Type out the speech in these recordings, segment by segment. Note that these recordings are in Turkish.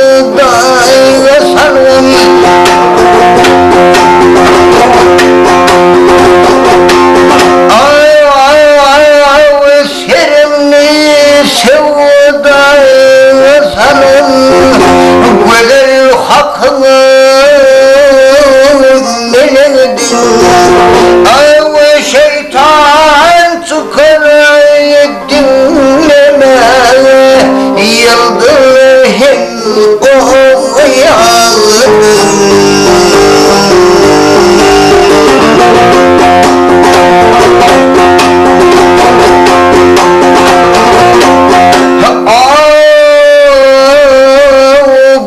sevdaya sarım. Ay ay ay ay serimli sevdaya sarım. Güzel hakkını bilemedim. Ay şeytan çıkarayı dinleme. Yıldırım oyalım.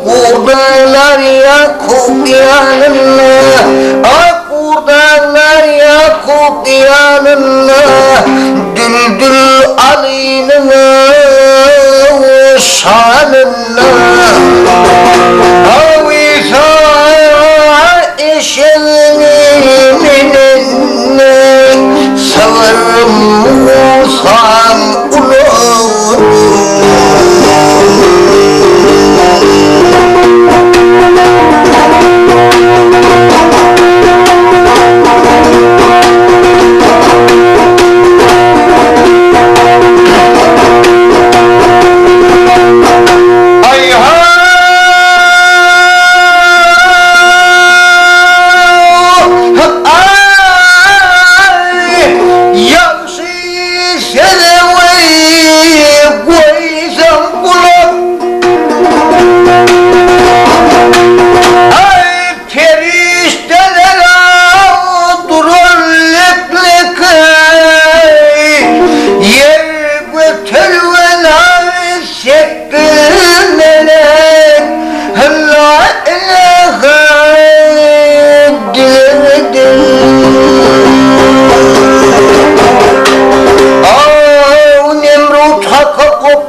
Kurdalar Yakup yanına, kurdalar Yakup yanına, Düldül Ali'nin şanına. Avisa eşeğinin severim Musa'm ulum.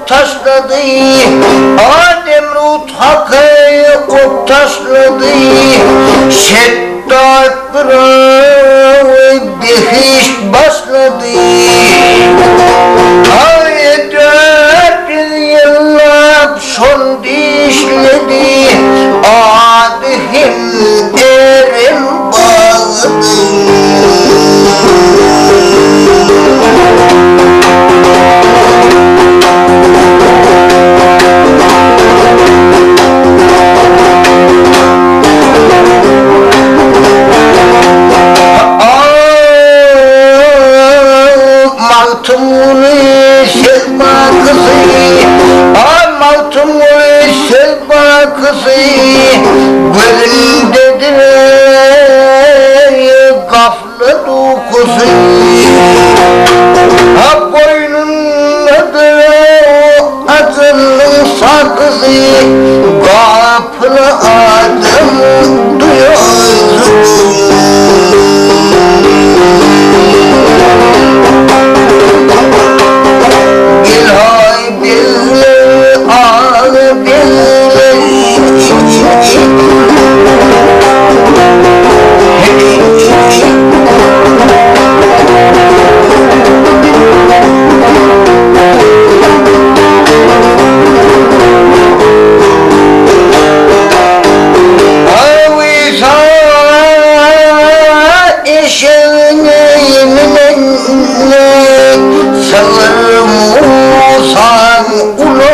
Taşladı, Nemrut Hakkı kop taşladı, şeddatlara dikiş başladı. Ay 4 yıllar son dişledi, adihim derin bağladı. Maltumunu sevma kızı, maltumunu sevma kızı, gözündedir gaflet uykusu. Boynundadır adının sakızı, gaflı adım duyuyorsun. Bilhay billah ağlı billah. Avisa eşeğine severim Musa'm ulum.